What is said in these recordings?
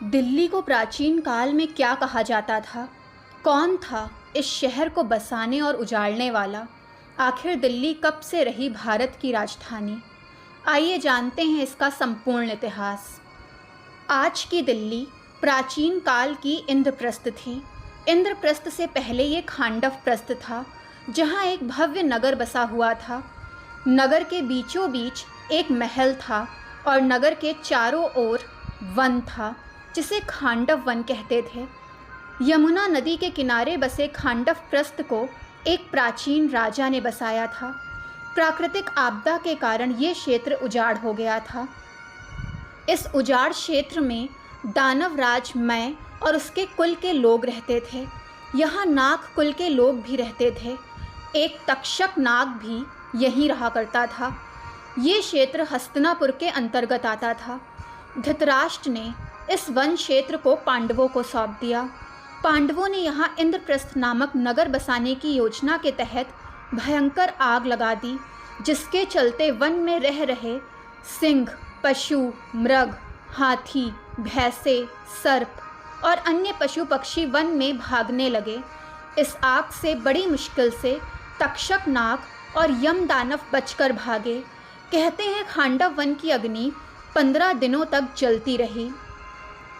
दिल्ली को प्राचीन काल में क्या कहा जाता था? कौन था इस शहर को बसाने और उजाड़ने वाला? आखिर दिल्ली कब से रही भारत की राजधानी? आइए जानते हैं इसका संपूर्ण इतिहास। आज की दिल्ली प्राचीन काल की इंद्रप्रस्थ थी। इंद्रप्रस्थ से पहले ये खांडवप्रस्थ था, जहाँ एक भव्य नगर बसा हुआ था। नगर के बीचों बीच एक महल था और नगर के चारों ओर वन था, जिसे खांडव वन कहते थे। यमुना नदी के किनारे बसे खांडवप्रस्थ को एक प्राचीन राजा ने बसाया था। प्राकृतिक आपदा के कारण ये क्षेत्र उजाड़ हो गया था। इस उजाड़ क्षेत्र में दानवराज मय और उसके कुल के लोग रहते थे। यहाँ नाग कुल के लोग भी रहते थे। एक तक्षक नाग भी यहीं रहा करता था। ये क्षेत्र हस्तिनापुर के अंतर्गत आता था। धृतराष्ट्र ने इस वन क्षेत्र को पांडवों को सौंप दिया। पांडवों ने यहाँ इंद्रप्रस्थ नामक नगर बसाने की योजना के तहत भयंकर आग लगा दी, जिसके चलते वन में रह रहे सिंह, पशु, मृग, हाथी, भैंसे, सर्प और अन्य पशु पक्षी वन में भागने लगे। इस आग से बड़ी मुश्किल से तक्षक नाग और यम दानव बचकर भागे। कहते हैं खांडव वन की अग्नि 15 दिनों तक जलती रही।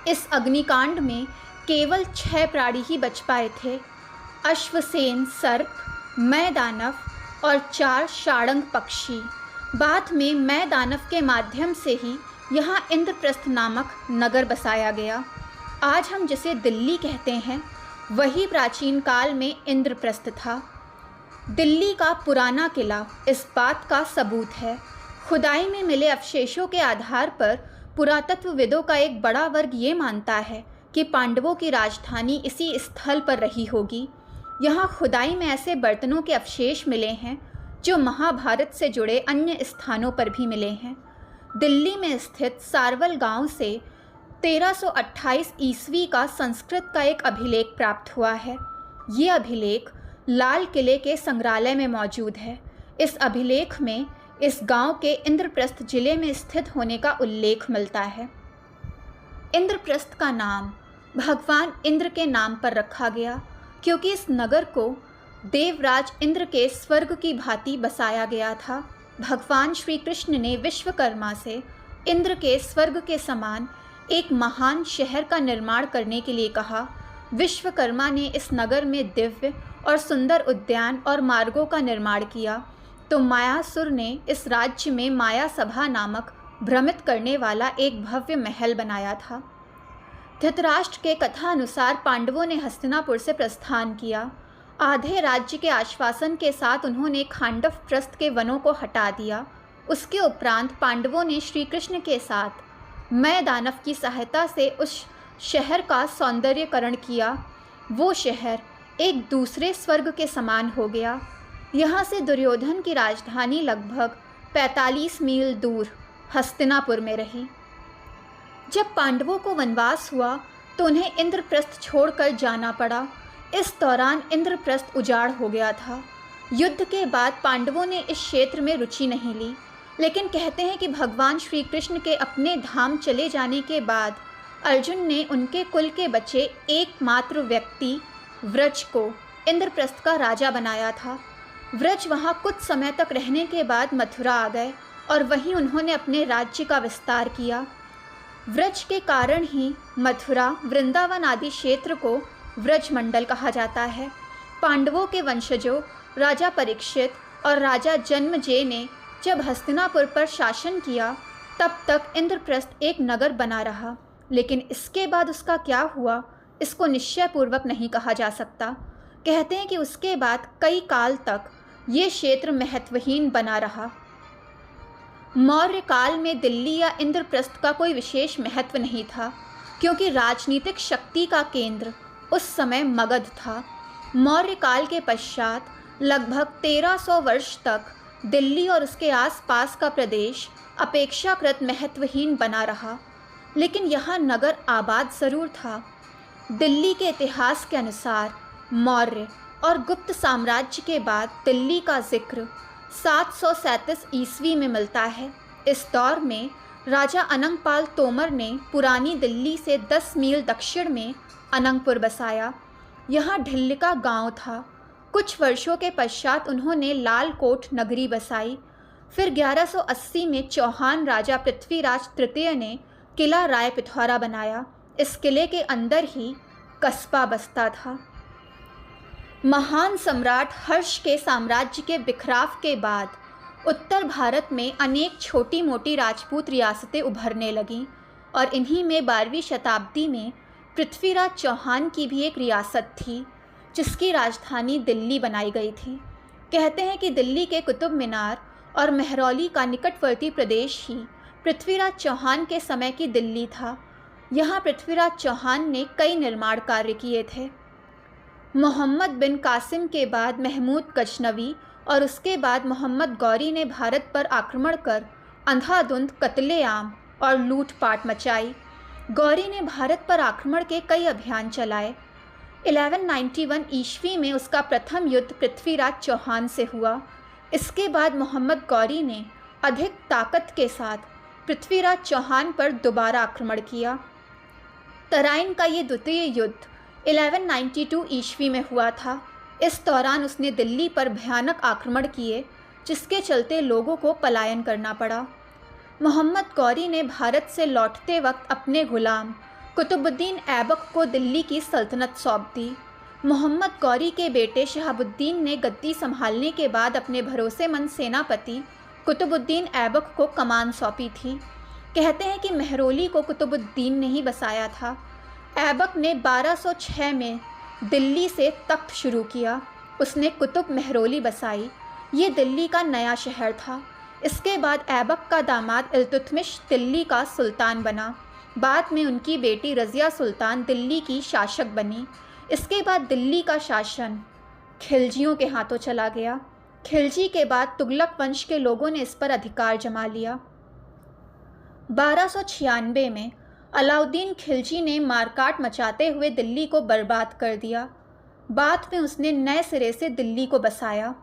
इस अग्निकांड में केवल 6 प्राणी ही बच पाए थे: अश्वसेन सर्प, मय दानव और 4 शार्ंग पक्षी। बाद में मय दानव के माध्यम से ही यहाँ इंद्रप्रस्थ नामक नगर बसाया गया। आज हम जिसे दिल्ली कहते हैं, वही प्राचीन काल में इंद्रप्रस्थ था। दिल्ली का पुराना किला इस बात का सबूत है। खुदाई में मिले अवशेषों के आधार पर पुरातत्वविदों का एक बड़ा वर्ग ये मानता है कि पांडवों की राजधानी इसी स्थल पर रही होगी। यहाँ खुदाई में ऐसे बर्तनों के अवशेष मिले हैं जो महाभारत से जुड़े अन्य स्थानों पर भी मिले हैं। दिल्ली में स्थित सारवल गांव से 1328 ईस्वी का संस्कृत का एक अभिलेख प्राप्त हुआ है। ये अभिलेख लाल किले के संग्रहालय में मौजूद है। इस अभिलेख में इस गांव के इंद्रप्रस्थ जिले में स्थित होने का उल्लेख मिलता है। इंद्रप्रस्थ का नाम भगवान इंद्र के नाम पर रखा गया, क्योंकि इस नगर को देवराज इंद्र के स्वर्ग की भांति बसाया गया था। भगवान श्री कृष्ण ने विश्वकर्मा से इंद्र के स्वर्ग के समान एक महान शहर का निर्माण करने के लिए कहा। विश्वकर्मा ने इस नगर में दिव्य और सुंदर उद्यान और मार्गों का निर्माण किया, तो मायासुर ने इस राज्य में माया सभा नामक भ्रमित करने वाला एक भव्य महल बनाया था। धृतराष्ट्र के कथा अनुसार पांडवों ने हस्तिनापुर से प्रस्थान किया। आधे राज्य के आश्वासन के साथ उन्होंने खांडवप्रस्थ के वनों को हटा दिया। उसके उपरांत पांडवों ने श्री कृष्ण के साथ मय दानव की सहायता से उस शहर का सौंदर्यकरण किया। वो शहर एक दूसरे स्वर्ग के समान हो गया। यहाँ से दुर्योधन की राजधानी लगभग 45 मील दूर हस्तिनापुर में रही। जब पांडवों को वनवास हुआ तो उन्हें इंद्रप्रस्थ छोड़कर जाना पड़ा। इस दौरान इंद्रप्रस्थ उजाड़ हो गया था। युद्ध के बाद पांडवों ने इस क्षेत्र में रुचि नहीं ली, लेकिन कहते हैं कि भगवान श्री कृष्ण के अपने धाम चले जाने के बाद अर्जुन ने उनके कुल के बचे एकमात्र व्यक्ति व्रज को इंद्रप्रस्थ का राजा बनाया था। व्रज वहाँ कुछ समय तक रहने के बाद मथुरा आ गए और वहीं उन्होंने अपने राज्य का विस्तार किया। व्रज के कारण ही मथुरा, वृंदावन आदि क्षेत्र को व्रजमंडल कहा जाता है। पांडवों के वंशजों राजा परीक्षित और राजा जन्मजेय ने जब हस्तिनापुर पर शासन किया, तब तक इंद्रप्रस्थ एक नगर बना रहा, लेकिन इसके बाद उसका क्या हुआ, इसको निश्चयपूर्वक नहीं कहा जा सकता। कहते हैं कि उसके बाद कई काल तक ये क्षेत्र महत्वहीन बना रहा। मौर्य काल में दिल्ली या इंद्रप्रस्थ का कोई विशेष महत्व नहीं था, क्योंकि राजनीतिक शक्ति का केंद्र उस समय मगध था। मौर्य काल के पश्चात लगभग 1300 वर्ष तक दिल्ली और उसके आसपास का प्रदेश अपेक्षाकृत महत्वहीन बना रहा, लेकिन यहाँ नगर आबाद ज़रूर था। दिल्ली के इतिहास के अनुसार मौर्य और गुप्त साम्राज्य के बाद दिल्ली का जिक्र 737 ईस्वी में मिलता है। इस दौर में राजा अनंगपाल तोमर ने पुरानी दिल्ली से 10 मील दक्षिण में अनंगपुर बसाया। यहाँ ढिल्लिका गांव था। कुछ वर्षों के पश्चात उन्होंने लालकोट नगरी बसाई। फिर 1180 में चौहान राजा पृथ्वीराज तृतीय ने किला राय पिथौरा बनाया। इस किले के अंदर ही कस्बा बसता था। महान सम्राट हर्ष के साम्राज्य के बिखराव के बाद उत्तर भारत में अनेक छोटी मोटी राजपूत रियासतें उभरने लगीं और इन्हीं में 12वीं शताब्दी में पृथ्वीराज चौहान की भी एक रियासत थी जिसकी राजधानी दिल्ली बनाई गई थी। कहते हैं कि दिल्ली के कुतुब मीनार और महरौली का निकटवर्ती प्रदेश ही पृथ्वीराज चौहान के समय की दिल्ली था। यहाँ पृथ्वीराज चौहान ने कई निर्माण कार्य किए थे। मोहम्मद बिन कासिम के बाद महमूद गजनवी और उसके बाद मोहम्मद गौरी ने भारत पर आक्रमण कर अंधाधुंध कत्लेआम और लूटपाट मचाई। गौरी ने भारत पर आक्रमण के कई अभियान चलाए। 1191 ईस्वी में उसका प्रथम युद्ध पृथ्वीराज चौहान से हुआ। इसके बाद मोहम्मद गौरी ने अधिक ताकत के साथ पृथ्वीराज चौहान पर दोबारा आक्रमण किया। तराइन का ये द्वितीय युद्ध 1192 ईस्वी में हुआ था। इस दौरान उसने दिल्ली पर भयानक आक्रमण किए जिसके चलते लोगों को पलायन करना पड़ा। मोहम्मद गौरी ने भारत से लौटते वक्त अपने गुलाम कुतुबुद्दीन ऐबक को दिल्ली की सल्तनत सौंप दी। मोहम्मद गौरी के बेटे शहाबुद्दीन ने गद्दी संभालने के बाद अपने भरोसेमंद सेनापति कुतुबुद्दीन ऐबक को कमान सौंपी थी। कहते हैं कि महरौली को कुतुबुद्दीन ने ही बसाया था। ऐबक ने 1206 में दिल्ली से तख्त शुरू किया। उसने कुतुब महरौली बसाई। ये दिल्ली का नया शहर था। इसके बाद ऐबक का दामाद इल्तुतमिश दिल्ली का सुल्तान बना। बाद में उनकी बेटी रज़िया सुल्तान दिल्ली की शासक बनी। इसके बाद दिल्ली का शासन खिलजियों के हाथों चला गया। खिलजी के बाद तुगलक वंश के लोगों ने इस पर अधिकार जमा लिया। 1296 में अलाउद्दीन खिलजी ने मारकाट मचाते हुए दिल्ली को बर्बाद कर दिया। बाद में उसने नए सिरे से दिल्ली को बसाया।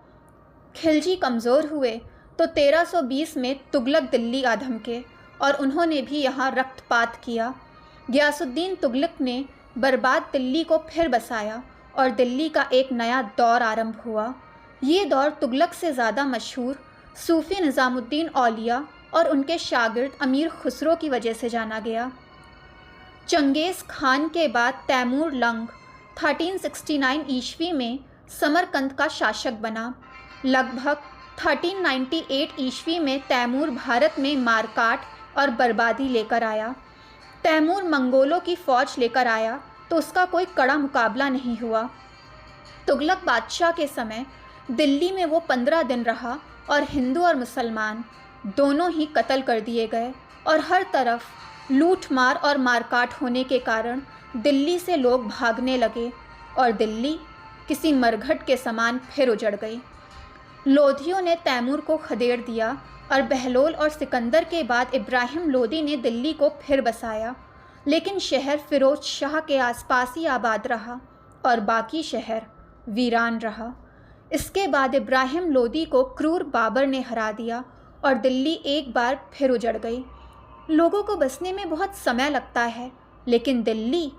खिलजी कमज़ोर हुए तो 1320 में तुगलक दिल्ली आ धमके और उन्होंने भी यहाँ रक्तपात किया। गियासुद्दीन तुगलक ने बर्बाद दिल्ली को फिर बसाया और दिल्ली का एक नया दौर आरंभ हुआ। ये दौर तुगलक से ज़्यादा मशहूर सूफ़ी निज़ामुद्दीन औलिया और उनके शागिर्द अमीर खुसरो की वजह से जाना गया। चंगेज़ खान के बाद तैमूर लंग 1369 ईस्वी में समरकंद का शासक बना। लगभग 1398 ईस्वी में तैमूर भारत में मारकाट और बर्बादी लेकर आया। तैमूर मंगोलों की फ़ौज लेकर आया तो उसका कोई कड़ा मुकाबला नहीं हुआ। तुगलक बादशाह के समय दिल्ली में वो 15 दिन रहा और हिंदू और मुसलमान दोनों ही कत्ल कर दिए गए और हर तरफ लूट मार और मारकाट होने के कारण दिल्ली से लोग भागने लगे और दिल्ली किसी मरघट के समान फिर उजड़ गई। लोधियों ने तैमूर को खदेड़ दिया और बहलोल और सिकंदर के बाद इब्राहिम लोदी ने दिल्ली को फिर बसाया, लेकिन शहर फिरोज शाह के आसपास ही आबाद रहा और बाकी शहर वीरान रहा। इसके बाद इब्राहिम लोदी को क्रूर बाबर ने हरा दिया और दिल्ली एक बार फिर उजड़ गई। लोगों को बसने में बहुत समय लगता है, लेकिन दिल्ली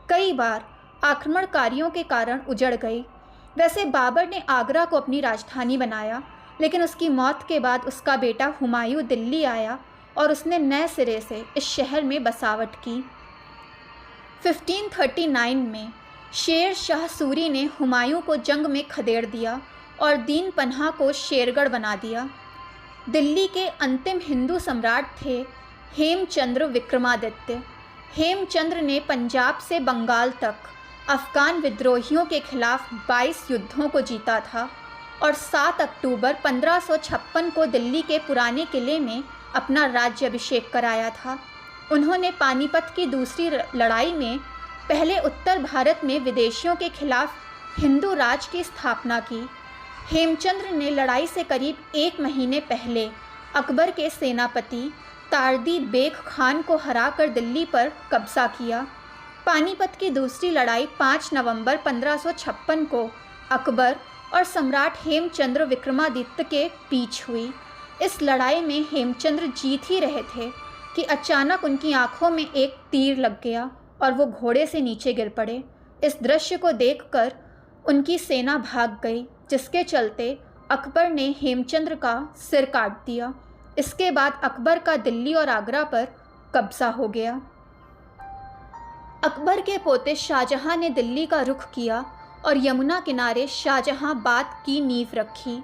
कई बार आक्रमणकारियों के कारण उजड़ गई। वैसे बाबर ने आगरा को अपनी राजधानी बनाया, लेकिन उसकी मौत के बाद उसका बेटा हुमायूं दिल्ली आया और उसने नए सिरे से इस शहर में बसावट की। 1539 में शेर शाह सूरी ने हुमायूं को जंग में खदेड़ दिया और दीन पन्हा को शेरगढ़ बना दिया। दिल्ली के अंतिम हिंदू सम्राट थे हेमचंद्र विक्रमादित्य। हेमचंद्र ने पंजाब से बंगाल तक अफ़गान विद्रोहियों के खिलाफ 22 युद्धों को जीता था और 7 अक्टूबर 1556 को दिल्ली के पुराने किले में अपना राज्याभिषेक कराया था। उन्होंने पानीपत की दूसरी लड़ाई में पहले उत्तर भारत में विदेशियों के खिलाफ हिंदू राज की स्थापना की। हेमचंद्र ने लड़ाई से करीब 1 महीने पहले अकबर के सेनापति तारदी बेग खान को हराकर दिल्ली पर कब्जा किया। पानीपत की दूसरी लड़ाई 5 नवंबर 1556 को अकबर और सम्राट हेमचंद्र विक्रमादित्य के बीच हुई। इस लड़ाई में हेमचंद्र जीत ही रहे थे कि अचानक उनकी आंखों में एक तीर लग गया और वो घोड़े से नीचे गिर पड़े। इस दृश्य को देखकर उनकी सेना भाग गई, जिसके चलते अकबर ने हेमचंद्र का सिर काट दिया। इसके बाद अकबर का दिल्ली और आगरा पर कब्जा हो गया। अकबर के पोते शाहजहां ने दिल्ली का रुख किया और यमुना किनारे शाहजहांबाद की नींव रखी।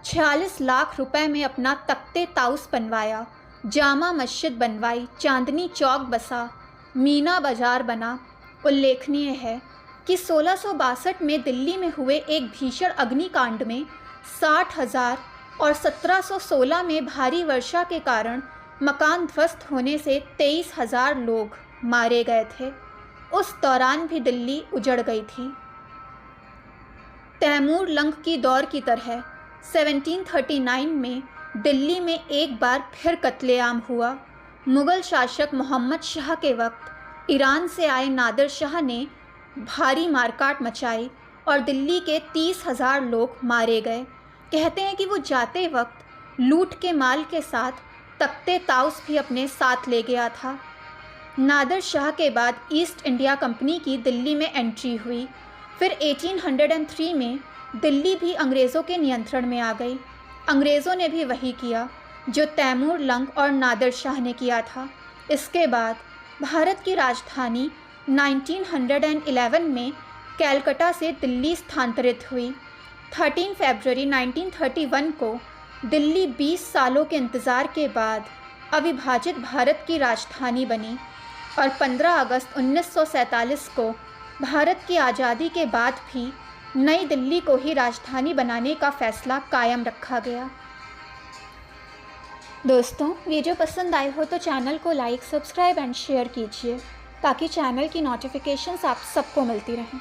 46 लाख रुपए में अपना तख्ते ताउस बनवाया, जामा मस्जिद बनवाई, चांदनी चौक बसा, मीना बाजार बना। उल्लेखनीय है कि 1662 में दिल्ली में हुए एक भीषण अग्निकांड में 60,000 और 1716 में भारी वर्षा के कारण मकान ध्वस्त होने से 23,000 लोग मारे गए थे। उस दौरान भी दिल्ली उजड़ गई थी। तैमूर लंग की दौर की तरह 1739 में दिल्ली में एक बार फिर कत्लेआम हुआ। मुग़ल शासक मोहम्मद शाह के वक्त ईरान से आए नादिर शाह ने भारी मारकाट मचाई और दिल्ली के 30,000 लोग मारे गए। कहते हैं कि वो जाते वक्त लूट के माल के साथ तख्ते ताउस भी अपने साथ ले गया था। नादिर शाह के बाद ईस्ट इंडिया कंपनी की दिल्ली में एंट्री हुई। फिर 1803 में दिल्ली भी अंग्रेज़ों के नियंत्रण में आ गई। अंग्रेज़ों ने भी वही किया जो तैमूर लंग और नादिर शाह ने किया था। इसके बाद भारत की राजधानी 1911 में कलकत्ता से दिल्ली स्थानांतरित हुई। 13 फरवरी 1931 को दिल्ली 20 सालों के इंतज़ार के बाद अविभाजित भारत की राजधानी बनी और 15 अगस्त 1947 को भारत की आज़ादी के बाद भी नई दिल्ली को ही राजधानी बनाने का फ़ैसला कायम रखा गया। दोस्तों, वीडियो पसंद आए हो तो चैनल को लाइक, सब्सक्राइब एंड शेयर कीजिए ताकि चैनल की नोटिफिकेशंस आप सबको मिलती रहें।